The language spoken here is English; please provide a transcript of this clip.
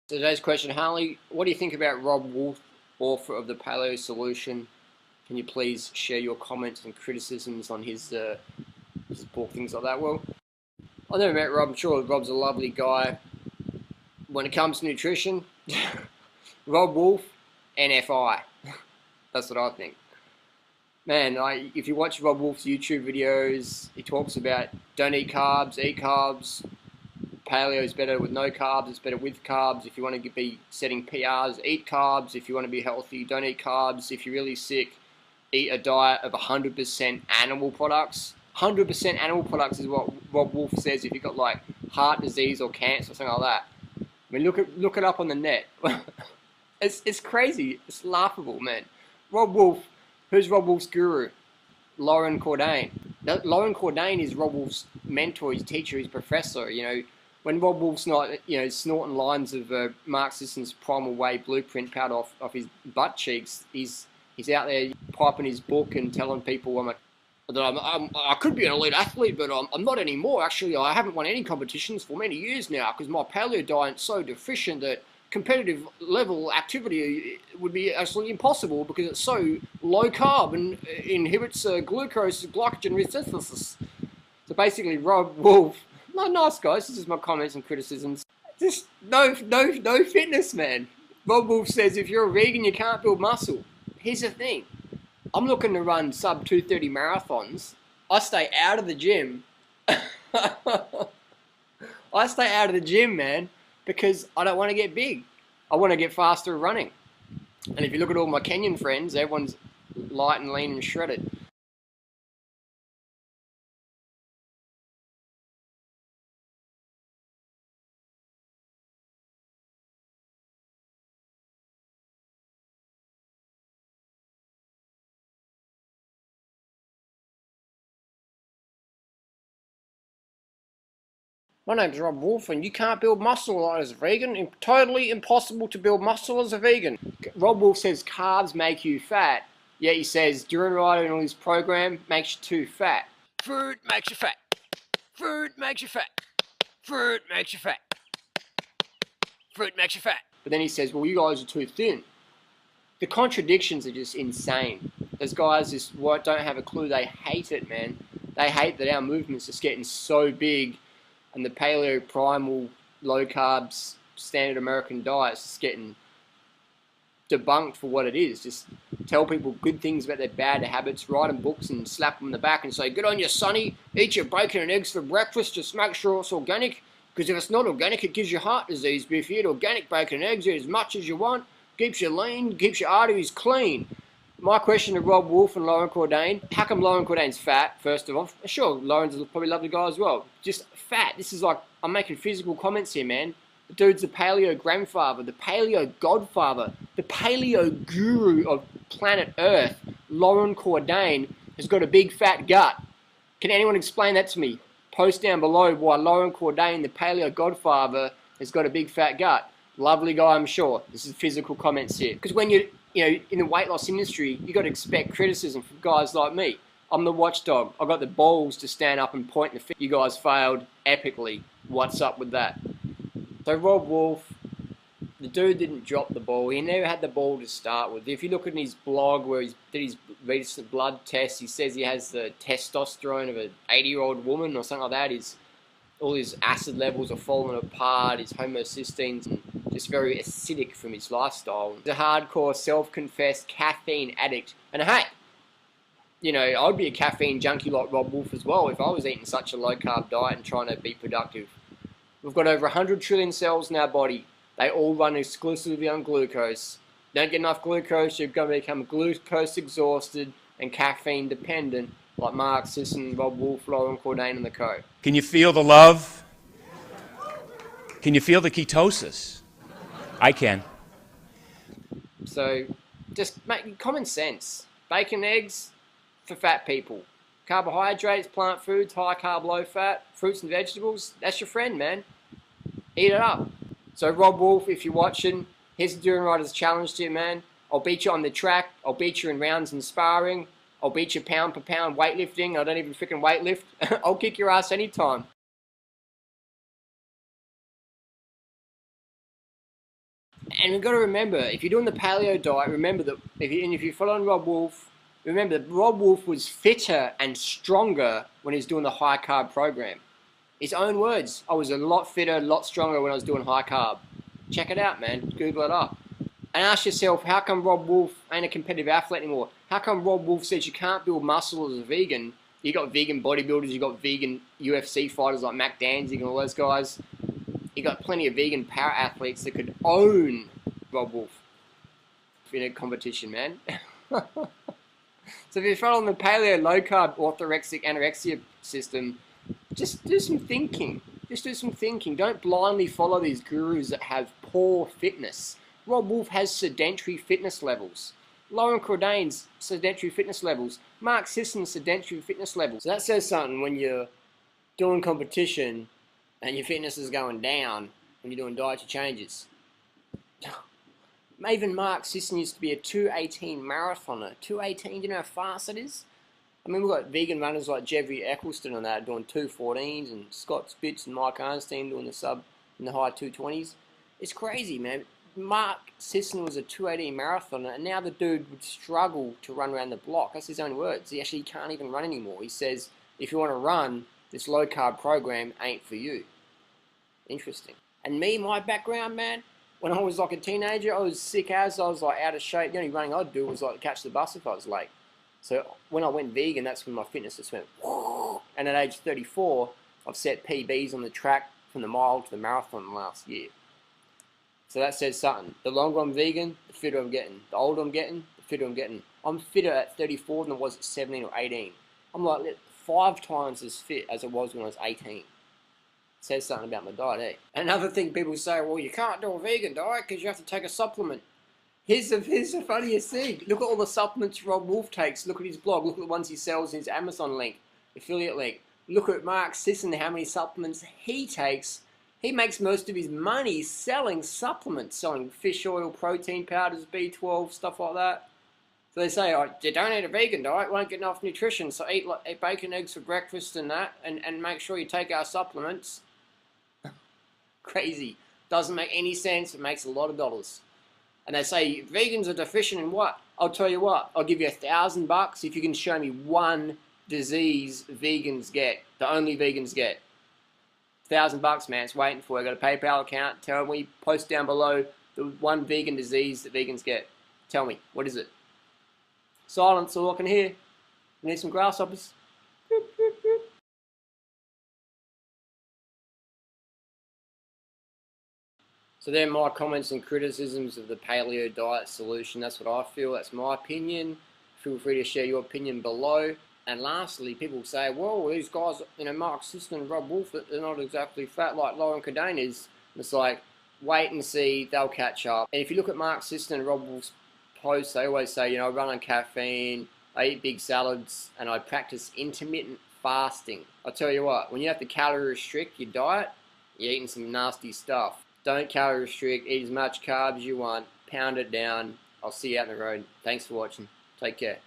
So today's question, Harley, what do you think about Robb Wolf, author of the Paleo Solution? Can you please share your comments and criticisms on his book, things like that? Well, I've never met Robb. I'm sure Robb's a lovely guy. When it comes to nutrition, Robb Wolf, NFI. That's what I think. Man, if you watch Robb Wolf's YouTube videos, he talks about don't eat carbs, eat carbs. Paleo is better with no carbs, it's better with carbs. If you want to be setting PRs, eat carbs. If you want to be healthy, don't eat carbs. If you're really sick, eat a diet of 100% animal products. 100% animal products is what Robb Wolf says if you've got like heart disease or cancer or something like that. I mean, look it up on the net. It's crazy. It's laughable, man. Robb Wolf, who's Robb Wolf's guru? Loren Cordain. Now, Loren Cordain is Robb Wolf's mentor, his teacher, his professor. You know, when Robb Wolf's not, snorting lines of Mark Sisson's Primal Way blueprint powder off his butt cheeks, he's out there piping his book and telling people I could be an elite athlete, but I'm not anymore. Actually, I haven't won any competitions for many years now because my paleo diet's so deficient that competitive level activity would be absolutely impossible because it's so low carb and inhibits glucose glycogen synthesis. So basically, Robb Wolf, no, nice guys. This is my comments and criticisms. Just no fitness, man. Robb Wolf says if you're a vegan, you can't build muscle. Here's the thing. I'm looking to run sub 230 marathons. I stay out of the gym. I stay out of the gym, man, because I don't want to get big. I want to get faster running. And if you look at all my Kenyan friends, everyone's light and lean and shredded. My name's Robb Wolf, and you can't build muscle as a vegan. Totally impossible to build muscle as a vegan. Robb Wolf says carbs make you fat, yet he says Durianrider and his program makes you too fat. Food makes you fat. Food makes you fat. Food makes you fat. Food makes you fat. But then he says, well, you guys are too thin. The contradictions are just insane. Those guys just don't have a clue. They hate it, man. They hate that our movement's just getting so big and the paleo primal low carbs standard American diet's just getting debunked for what it is. Just tell people good things about their bad habits, write them books and slap them in the back and say, good on you, sonny, eat your bacon and eggs for breakfast, just make sure it's organic, because if it's not organic, it gives you heart disease. But if you eat organic bacon and eggs, eat as much as you want, keeps you lean, keeps your arteries clean. My question to Robb Wolf and Loren Cordain, how come Loren Cordain's fat, first of all? Sure, Loren's probably a lovely guy as well. Just fat. This is like, I'm making physical comments here, man. The dude's the paleo grandfather, the paleo godfather, the paleo guru of planet Earth. Loren Cordain has got a big fat gut. Can anyone explain that to me? Post down below why Loren Cordain, the paleo godfather, has got a big fat gut. Lovely guy, I'm sure. This is physical comments here. Because when you're in the weight loss industry, you got to expect criticism from guys like me. I'm the watchdog. I got the balls to stand up and point the finger. You guys failed epically. What's up with that? So Robb Wolf, the dude didn't drop the ball. He never had the ball to start with. If you look at his blog where he did his recent blood test, he says he has the testosterone of an 80-year-old woman or something like that. All his acid levels are falling apart, his homocysteines, and just very acidic from his lifestyle. He's a hardcore self-confessed caffeine addict. And hey, I'd be a caffeine junkie like Robb Wolf as well if I was eating such a low-carb diet and trying to be productive. We've got over 100 trillion cells in our body. They all run exclusively on glucose. Don't get enough glucose, you're going to become glucose exhausted and caffeine dependent like Mark Sisson, Robb Wolf, Loren Cordain and the co. Can you feel the love? Can you feel the ketosis? I can. So just make common sense. Bacon, eggs for fat people. Carbohydrates, plant foods, high carb, low fat, fruits and vegetables, that's your friend, man. Eat it up. So Robb Wolf, if you're watching, here's the Durianrider's challenge to you, man. I'll beat you on the track. I'll beat you in rounds and sparring. I'll beat you pound per pound weightlifting. I don't even freaking weightlift. I'll kick your ass anytime. And we've got to remember, if you're doing the paleo diet, remember that if you're following Robb Wolf, remember that Robb Wolf was fitter and stronger when he was doing the high carb program. His own words, I was a lot fitter, a lot stronger when I was doing high carb. Check it out, man. Google it up. And ask yourself, how come Robb Wolf ain't a competitive athlete anymore? How come Robb Wolf says you can't build muscle as a vegan? You got vegan bodybuilders, you got vegan UFC fighters like Mac Danzig and all those guys. You got plenty of vegan power athletes that could own Robb Wolf in a competition, man. So if you're following the paleo, low carb, orthorexic, anorexia system, just do some thinking. Just do some thinking. Don't blindly follow these gurus that have poor fitness. Robb Wolf has sedentary fitness levels. Lauren Cordain's sedentary fitness levels. Mark Sisson's sedentary fitness levels. So that says something when you're doing competition and your fitness is going down when you're doing dietary changes. Even Mark Sisson used to be a 2:18 marathoner. 2:18, do you know how fast that is? I mean, we've got vegan runners like Jeffrey Eccleston and that doing 2:14s, and Scott Spitz and Mike Arnstein doing the sub in the high 2:20s. It's crazy, man. Mark Sisson was a 2:18 marathoner, and now the dude would struggle to run around the block. That's his own words. He actually can't even run anymore. He says, if you want to run, this low-carb program ain't for you. Interesting. And me, my background, man, when I was like a teenager, I was sick as, I was like out of shape. The only running I'd do was like catch the bus if I was late. So when I went vegan, that's when my fitness just went, whoo. And at age 34, I've set PBs on the track from the mile to the marathon last year. So that says something. The longer I'm vegan, the fitter I'm getting. The older I'm getting, the fitter I'm getting. I'm fitter at 34 than I was at 17 or 18. I'm like 5 times as fit as I was when I was 18. Says something about my diet, eh? Another thing people say, well, you can't do a vegan diet because you have to take a supplement. Here's the funniest thing. Look at all the supplements Robb Wolf takes. Look at his blog. Look at the ones he sells in his Amazon link, affiliate link. Look at Mark Sisson, how many supplements he takes. He makes most of his money selling supplements, selling fish oil, protein powders, B12, stuff like that. So they say, oh, you don't eat a vegan diet, won't get enough nutrition, so eat bacon, eggs for breakfast and that, and make sure you take our supplements. Crazy. Doesn't make any sense. It makes a lot of dollars. And they say, vegans are deficient in what? I'll tell you what, I'll give you $1,000 if you can show me one disease vegans get, the only vegans get. $1,000, man, it's waiting for you. I've got a PayPal account. Tell me, post down below the one vegan disease that vegans get. Tell me, what is it? Silence, all I can hear. We need some grasshoppers. So they're my comments and criticisms of the paleo diet solution. That's what I feel. That's my opinion. Feel free to share your opinion below. And lastly, people say, well, these guys, Mark Sisson and Robb Wolf, they're not exactly fat like Lauren Cordain is. It's like, wait and see, they'll catch up. And if you look at Mark Sisson and Robb Wolf's posts, they always say, I run on caffeine, I eat big salads, and I practice intermittent fasting. I'll tell you what, when you have to calorie restrict your diet, you're eating some nasty stuff. Don't calorie restrict, eat as much carbs as you want, pound it down. I'll see you out on the road. Thanks for watching. Take care.